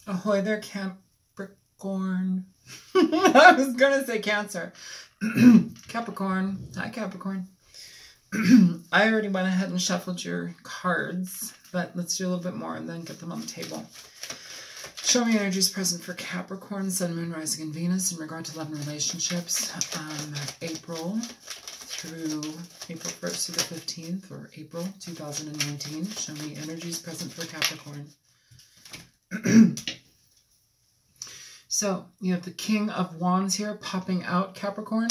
Ahoy there, Capricorn. I was going to say Cancer. Capricorn. Hi, Capricorn. I already went ahead and shuffled your cards, but let's do a little bit more and then get them on the table. Show me energies present for Capricorn, Sun, Moon, Rising, and Venus in regard to love and relationships. April 1st to the 15th, or April 2019. Show me energies present for Capricorn. So you have the King of Wands here popping out, Capricorn.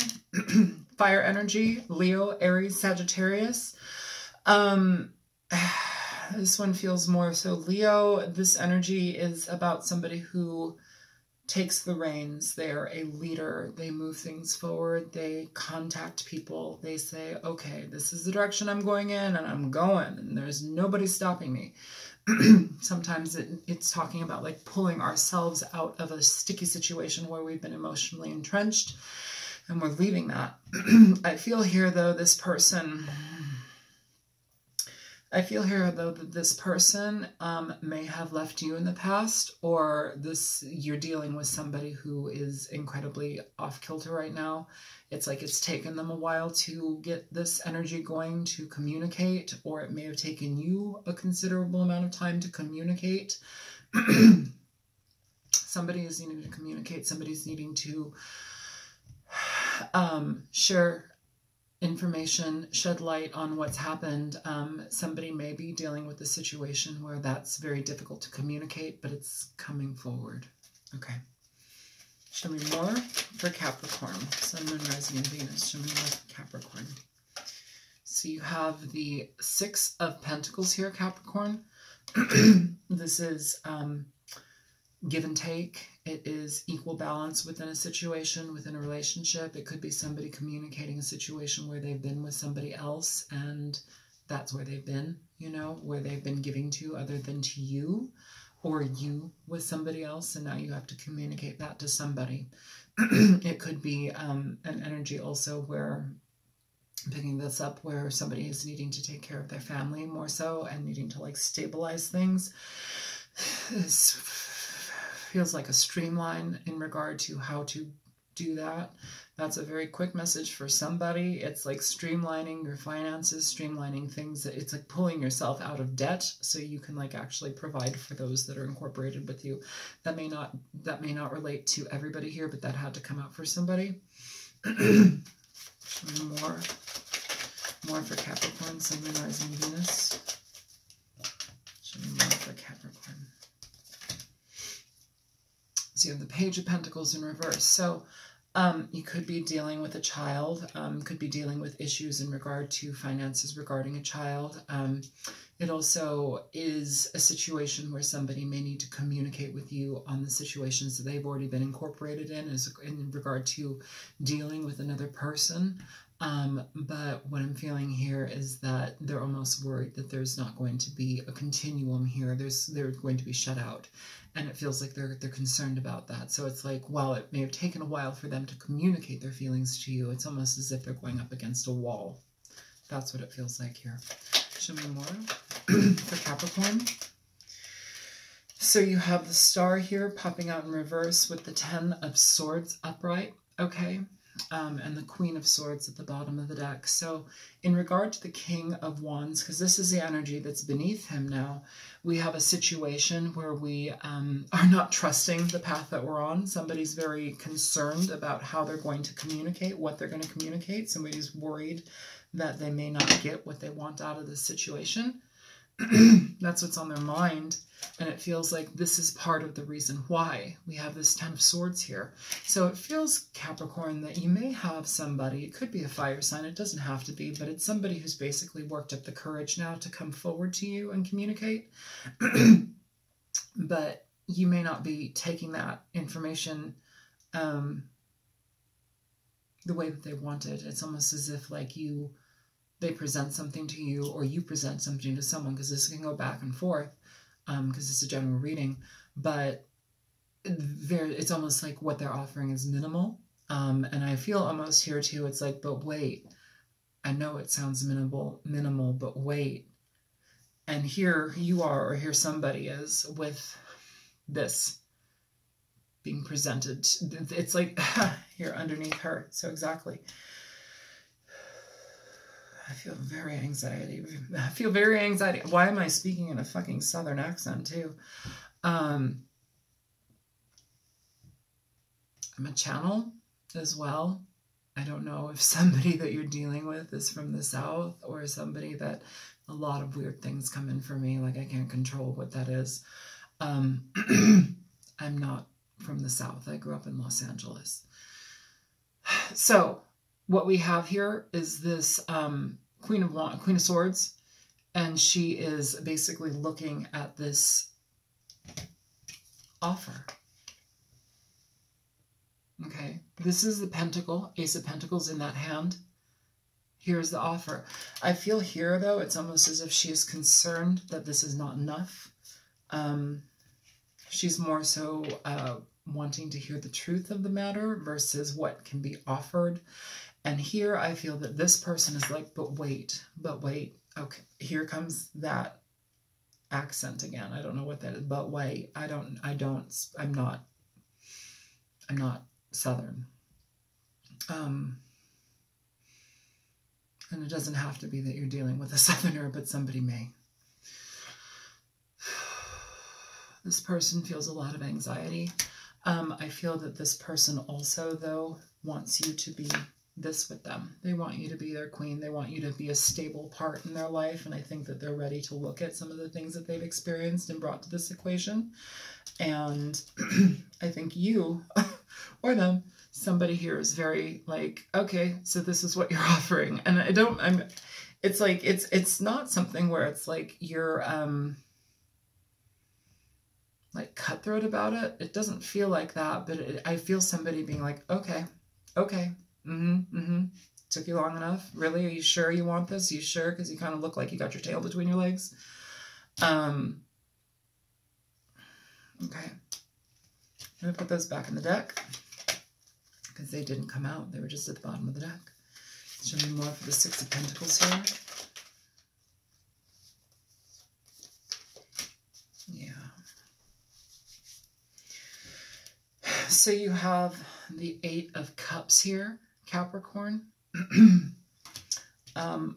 Fire energy, Leo, Aries, Sagittarius. This one feels more so Leo. This energy is about somebody who takes the reins. They're a leader. They move things forward. They contact people. They say, okay, this is the direction I'm going in, and I'm going, and there's nobody stopping me. Sometimes it's talking about like pulling ourselves out of a sticky situation where we've been emotionally entrenched and we're leaving that. I feel here though that this person may have left you in the past, or you're dealing with somebody who is incredibly off kilter right now. It's like it's taken them a while to get this energy going, to communicate, or it may have taken you a considerable amount of time to communicate. Somebody is needing to communicate. Somebody's needing to share information, shed light on what's happened. Somebody may be dealing with a situation where that's very difficult to communicate, but it's coming forward. Okay. Show me more for Capricorn. Sun, Moon, Rising, and Venus. Show me more for Capricorn. So you have the Six of Pentacles here, Capricorn. This is give and take. It is equal balance within a situation, within a relationship. It could be somebody communicating a situation where they've been with somebody else and that's where they've been, you know, where they've been giving to other than to you, or you with somebody else, and now you have to communicate that to somebody. It could be an energy also where, picking this up, where somebody is needing to take care of their family more so and needing to like stabilize things. This feels like a streamline in regard to how to do that. That's a very quick message for somebody. It's like streamlining your finances, streamlining things. It's like pulling yourself out of debt so you can like actually provide for those that are incorporated with you. That may not relate to everybody here, but that had to come out for somebody. more for Capricorn, Sun, Moon, Rising, Venus. Show me more for Capricorn. So you have the Page of Pentacles in reverse. So you could be dealing with a child, could be dealing with issues in regard to finances regarding a child. It also is a situation where somebody may need to communicate with you on the situations that they've already been incorporated in regard to dealing with another person. But what I'm feeling here is that they're almost worried that there's not going to be a continuum here. They're going to be shut out. And it feels like they're concerned about that. So it's like, while it may have taken a while for them to communicate their feelings to you, it's almost as if they're going up against a wall. That's what it feels like here. Show me more for Capricorn. So you have the Star here popping out in reverse with the 10 of Swords upright. Okay. And the Queen of Swords at the bottom of the deck. So in regard to the King of Wands, because this is the energy that's beneath him now, we have a situation where we are not trusting the path that we're on. Somebody's very concerned about how they're going to communicate, what they're going to communicate. Somebody's worried that they may not get what they want out of this situation. That's what's on their mind. And it feels like this is part of the reason why we have this 10 of Swords here. So it feels, Capricorn, that you may have somebody, it could be a fire sign, it doesn't have to be, but it's somebody who's basically worked up the courage now to come forward to you and communicate. But you may not be taking that information the way that they want it. It's almost as if like they present something to you, or you present something to someone, because this can go back and forth. Because it's a general reading, but it's almost like what they're offering is minimal. And I feel almost here too, it's like, but wait, I know it sounds minimal, but wait. And here you are, or here somebody is with this. being presented. It's like here underneath her. So exactly. I feel very anxiety. I feel very anxiety. Why am I speaking in a fucking Southern accent too? I'm a channel as well. I don't know if somebody that you're dealing with is from the South or somebody that a lot of weird things come in for me. Like I can't control what that is. I'm not from the South. I grew up in Los Angeles. So what we have here is this Queen of Swords, and she is basically looking at this offer. Okay, this is the Pentacle, Ace of Pentacles in that hand. Here's the offer. I feel here, though, it's almost as if she is concerned that this is not enough. She's more so wanting to hear the truth of the matter versus what can be offered. And here I feel that this person is like, but wait. Okay, here comes that accent again. I don't know what that is, but wait. I'm not Southern. And it doesn't have to be that you're dealing with a Southerner, but somebody may. This person feels a lot of anxiety. I feel that this person also, though, wants you to be this with them. They want you to be their queen. They want you to be a stable part in their life. And I think that they're ready to look at some of the things that they've experienced and brought to this equation. And I think you or them, somebody here is very like, okay, so this is what you're offering. And it's like, it's not something where it's like you're, like cutthroat about it. It doesn't feel like that, but I feel somebody being like, okay, took you long enough? Really? Are you sure you want this? Are you sure? Because you kind of look like you got your tail between your legs. Okay. I'm going to put those back in the deck because they didn't come out. They were just at the bottom of the deck. Show me more for the Six of Pentacles here. Yeah. So you have the Eight of Cups here, Capricorn,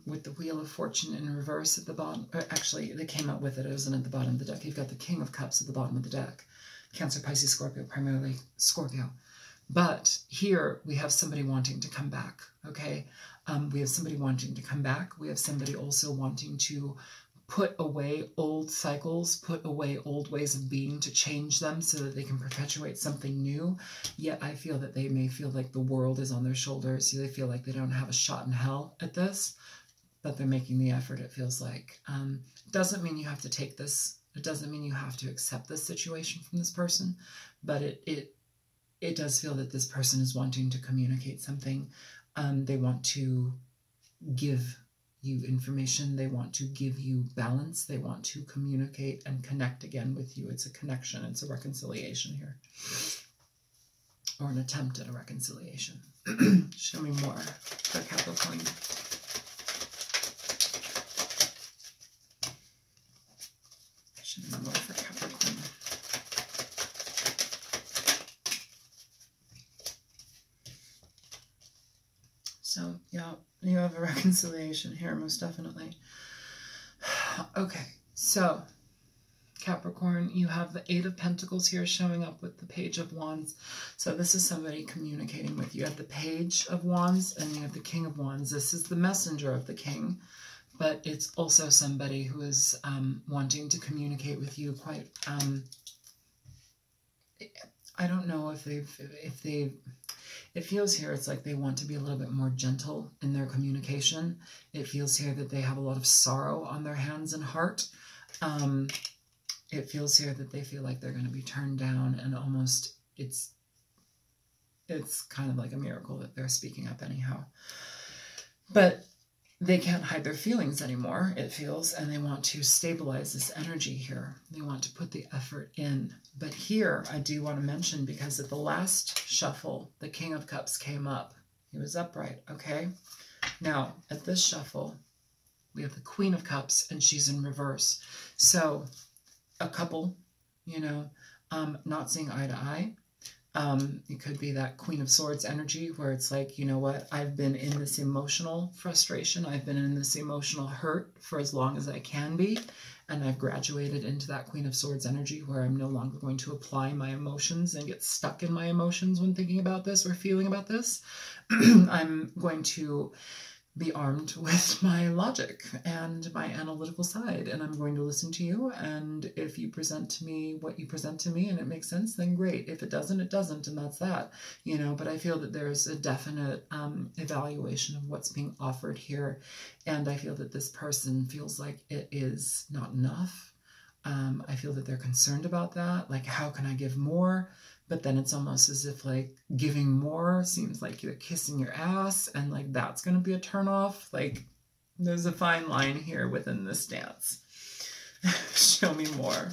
with the Wheel of Fortune in reverse at the bottom. Actually, they came out with it. It wasn't at the bottom of the deck. You've got the King of Cups at the bottom of the deck. Cancer, Pisces, Scorpio, primarily Scorpio. But here we have somebody wanting to come back, okay? We have somebody wanting to come back. We have somebody also wanting to put away old cycles, put away old ways of being to change them so that they can perpetuate something new. Yet I feel that they may feel like the world is on their shoulders. So they feel like they don't have a shot in hell at this, but they're making the effort, it feels like. Doesn't mean you have to take this. It doesn't mean you have to accept this situation from this person, but it does feel that this person is wanting to communicate something. They want to give you information. They want to give you balance. They want to communicate and connect again with you. It's a connection. It's a reconciliation here. Or an attempt at a reconciliation. Show me more for Capricorn. Show me more for Capricorn. So, yeah, you have a reconciliation here, most definitely. Okay, so, Capricorn, you have the Eight of Pentacles here showing up with the Page of Wands. So this is somebody communicating with you. You have the Page of Wands and you have the King of Wands. This is the messenger of the King, but it's also somebody who is wanting to communicate with you quite... I don't know if they've it feels here it's like they want to be a little bit more gentle in their communication. It feels here that they have a lot of sorrow on their hands and heart. It feels here that they feel like they're going to be turned down, and almost it's kind of like a miracle that they're speaking up anyhow. But they can't hide their feelings anymore, it feels, and they want to stabilize this energy here. They want to put the effort in. But here, I do want to mention, because at the last shuffle, the King of Cups came up. He was upright, okay? Now, at this shuffle, we have the Queen of Cups, and she's in reverse. So, a couple, you know, not seeing eye to eye. It could be that Queen of Swords energy where it's like, you know what, I've been in this emotional frustration. I've been in this emotional hurt for as long as I can be. And I've graduated into that Queen of Swords energy where I'm no longer going to apply my emotions and get stuck in my emotions when thinking about this or feeling about this. I'm going to be armed with my logic and my analytical side, and I'm going to listen to you, and if you present to me what you present to me and it makes sense, then great. If it doesn't, it doesn't, and that's that, you know. But I feel that there's a definite evaluation of what's being offered here, and I feel that this person feels like it is not enough. I feel that they're concerned about that, like, how can I give more? But then it's almost as if, like, giving more seems like you're kissing your ass, and, like, that's going to be a turnoff. Like, there's a fine line here within this dance. Show me more.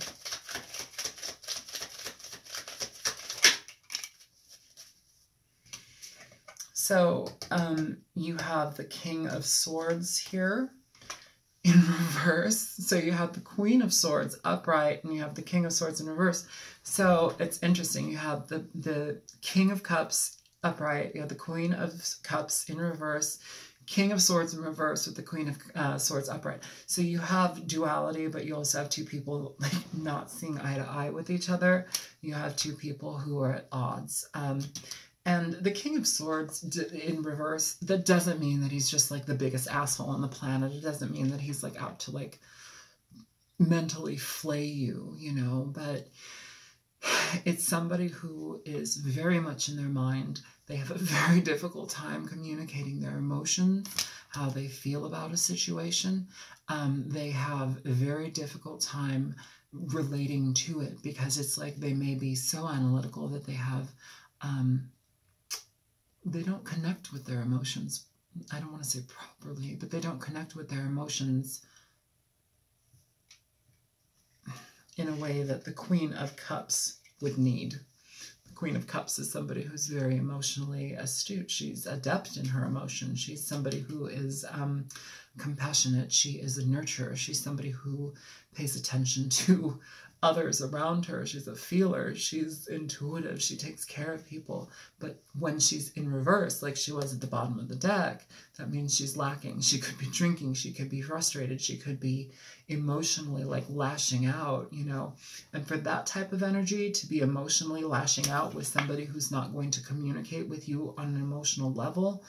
So, you have the King of Swords here in reverse. So you have the Queen of Swords upright, and you have the King of Swords in reverse. So it's interesting. You have the King of Cups upright. You have the Queen of Cups in reverse. King of Swords in reverse with the Queen of Swords upright. So you have duality, but you also have two people like not seeing eye to eye with each other. You have two people who are at odds. And the King of Swords in reverse, that doesn't mean that he's just like the biggest asshole on the planet. It doesn't mean that he's like out to like mentally flay you, you know, but it's somebody who is very much in their mind. They have a very difficult time communicating their emotions, how they feel about a situation. They have a very difficult time relating to it because it's like they may be so analytical that they have... they don't connect with their emotions. I don't want to say properly, but they don't connect with their emotions in a way that the Queen of Cups would need. The Queen of Cups is somebody who's very emotionally astute. She's adept in her emotions. She's somebody who is compassionate. She is a nurturer. She's somebody who pays attention to others around her. She's a feeler. She's intuitive. She takes care of people. But when she's in reverse, like she was at the bottom of the deck, that means she's lacking. She could be drinking. She could be frustrated. She could be emotionally like lashing out, you know. And for that type of energy to be emotionally lashing out with somebody who's not going to communicate with you on an emotional level,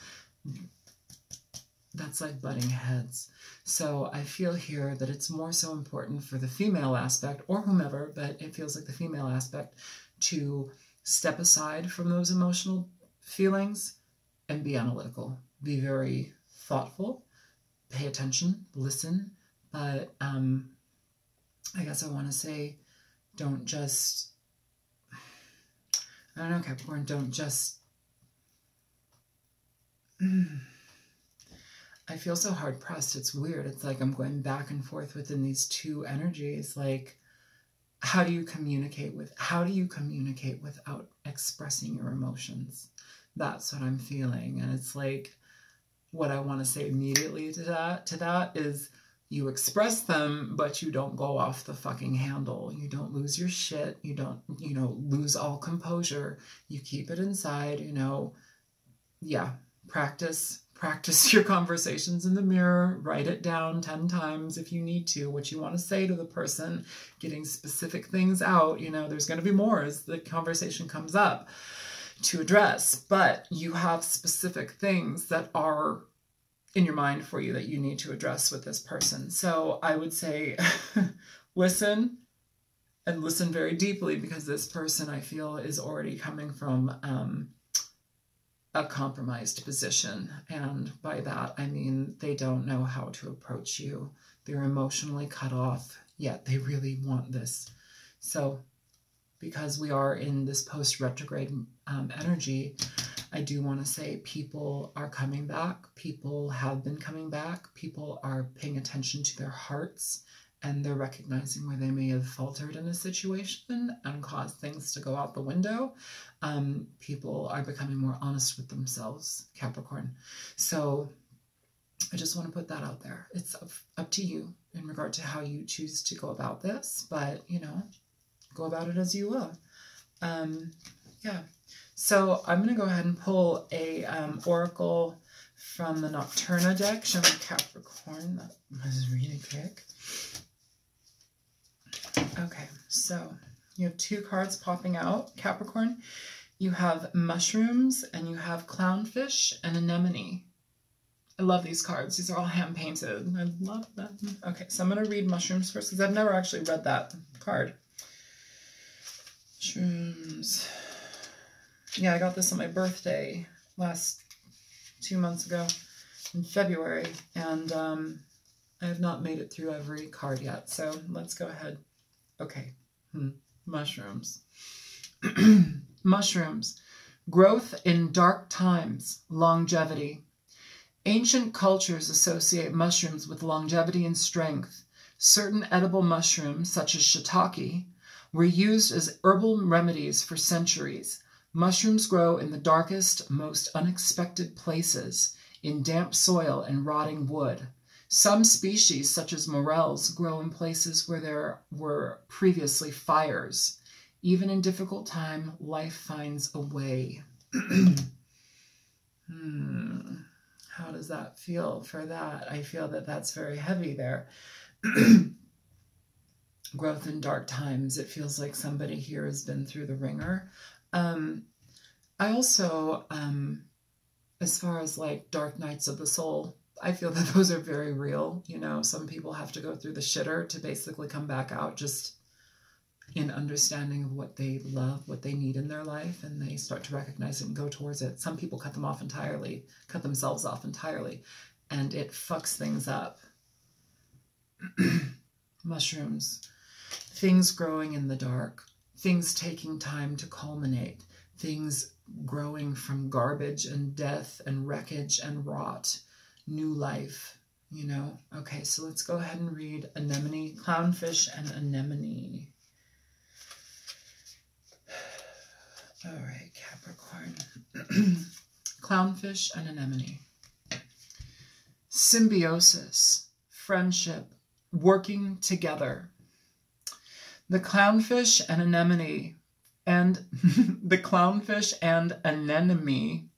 that's like butting heads. So I feel here that it's more so important for the female aspect, or whomever, but it feels like the female aspect, to step aside from those emotional feelings and be analytical. Be very thoughtful, pay attention, listen, but I guess I want to say don't just, I don't know, Capricorn, don't just... I feel so hard-pressed. It's weird. It's like I'm going back and forth within these two energies. Like, how do you communicate without expressing your emotions? That's what I'm feeling. And it's like, what I want to say immediately to that is you express them, but you don't go off the fucking handle. You don't lose your shit. You don't, you know, lose all composure. You keep it inside, you know. Yeah, practice your conversations in the mirror. Write it down 10 times if you need to, what you want to say to the person, getting specific things out. You know, there's going to be more as the conversation comes up to address, but you have specific things that are in your mind for you that you need to address with this person. So I would say listen, and listen very deeply, because this person, I feel, is already coming from a compromised position. And by that, I mean, they don't know how to approach you. They're emotionally cut off, yet they really want this. So because we are in this post-retrograde energy, I do want to say people are coming back. People have been coming back. People are paying attention to their hearts, and they're recognizing where they may have faltered in a situation and caused things to go out the window. People are becoming more honest with themselves, Capricorn. So I just want to put that out there. It's up to you in regard to how you choose to go about this, but, you know, go about it as you will. Yeah. So I'm going to go ahead and pull a oracle from the Nocturna deck, showing Capricorn. That was really quick. Okay, so you have 2 cards popping out, Capricorn. You have mushrooms, and you have clownfish and anemone. I love these cards. These are all hand-painted. I love them. Okay, so I'm going to read mushrooms first, because I've never actually read that card. Mushrooms. Yeah, I got this on my birthday 2 months ago in February, and I have not made it through every card yet, so let's go ahead. Okay, mushrooms. Mushrooms. Growth in dark times, longevity. Ancient cultures associate mushrooms with longevity and strength. Certain edible mushrooms, such as shiitake, were used as herbal remedies for centuries. Mushrooms grow in the darkest, most unexpected places, in damp soil and rotting wood. Some species, such as morels, grow in places where there were previously fires. Even in difficult time, life finds a way. How does that feel for that? I feel that that's very heavy there. Growth in dark times. It feels like somebody here has been through the ringer. I also, as far as like dark nights of the soul, I feel that those are very real. You know, some people have to go through the shitter to basically come back out just in understanding of what they love, what they need in their life, and they start to recognize it and go towards it. Some people cut them off entirely, cut themselves off entirely, and it fucks things up. Mushrooms. Things growing in the dark. Things taking time to culminate. Things growing from garbage and death and wreckage and rot. New life, you know? Okay, so let's go ahead and read anemone, clownfish, and anemone. All right, Capricorn. Clownfish and anemone. Symbiosis, friendship, working together. The clownfish and anemone, and the clownfish and anemone,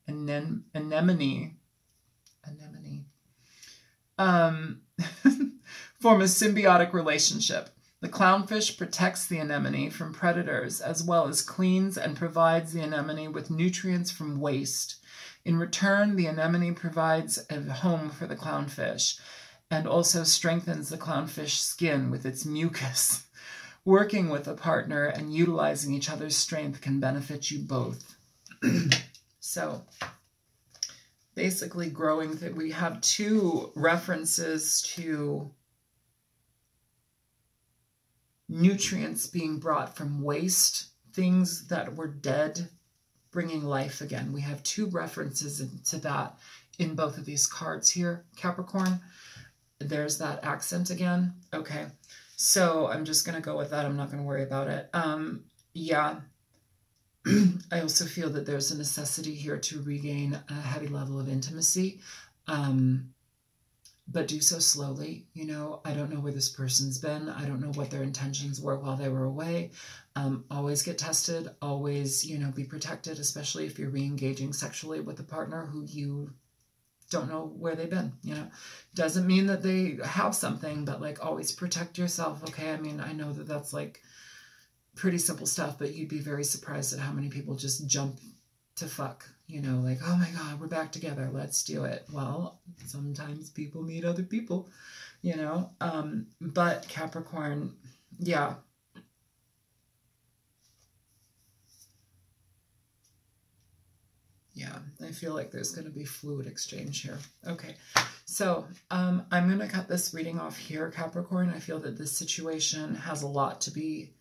form a symbiotic relationship. The clownfish protects the anemone from predators, as well as cleans and provides the anemone with nutrients from waste. In return, the anemone provides a home for the clownfish and also strengthens the clownfish skin with its mucus. Working with a partner and utilizing each other's strength can benefit you both. So, basically growing, we have 2 references to nutrients being brought from waste, things that were dead, bringing life again. We have 2 references to that in both of these cards here, Capricorn. There's that accent again. Okay, so I'm just going to go with that. I'm not going to worry about it. Yeah, I also feel that there's a necessity here to regain a heavy level of intimacy. But do so slowly. You know, I don't know where this person's been. I don't know what their intentions were while they were away. Always get tested. Always, you know, be protected, especially if you're re-engaging sexually with a partner who you don't know where they've been, you know. Doesn't mean that they have something, but like always protect yourself, okay? I mean, I know that that's like pretty simple stuff, but you'd be very surprised at how many people just jump to fuck. You know, like, oh my God, we're back together. Let's do it. Well, sometimes people meet other people, you know. But Capricorn, yeah. Yeah, I feel like there's going to be fluid exchange here. Okay, so I'm going to cut this reading off here, Capricorn. I feel that this situation has a lot to be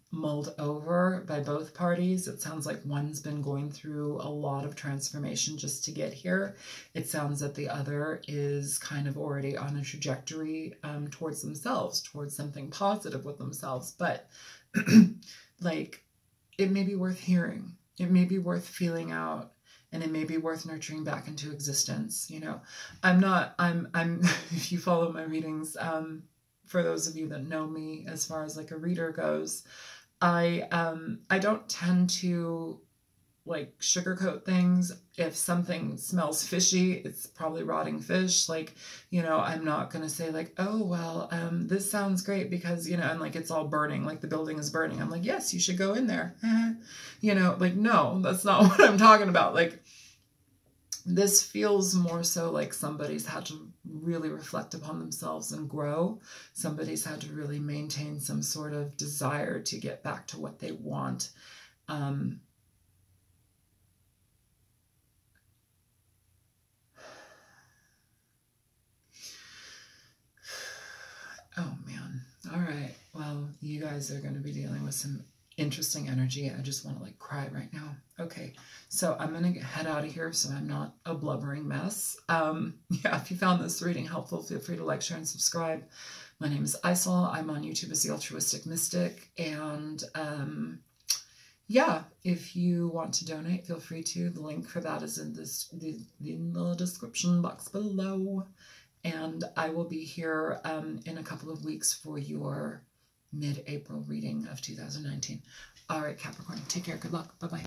mulled over by both parties. It sounds like one's been going through a lot of transformation just to get here. It sounds that the other is kind of already on a trajectory towards themselves, towards something positive with themselves. But like, it may be worth hearing. It may be worth feeling out, and it may be worth nurturing back into existence. You know, I'm if you follow my readings, for those of you that know me as far as like a reader goes, I don't tend to like sugarcoat things. If something smells fishy, it's probably rotting fish. Like, you know, I'm not going to say like, oh, well, this sounds great because, you know, and like, it's all burning, like the building is burning. I'm like, yes, you should go in there. You know, like, no, that's not what I'm talking about. Like, this feels more so like somebody's had to really reflect upon themselves and grow. Somebody's had to really maintain some sort of desire to get back to what they want. Oh, man. All right. Well, you guys are going to be dealing with some interesting energy. I just want to like cry right now. Okay. So I'm going to head out of here so I'm not a blubbering mess. Yeah, if you found this reading helpful, feel free to like, share, and subscribe. My name is Isel. I'm on YouTube as The Altruistic Mystic. And yeah, if you want to donate, feel free to. The link for that is in the description box below. And I will be here in a couple of weeks for your mid-April reading of 2019. All right, Capricorn, take care. Good luck. Bye-bye.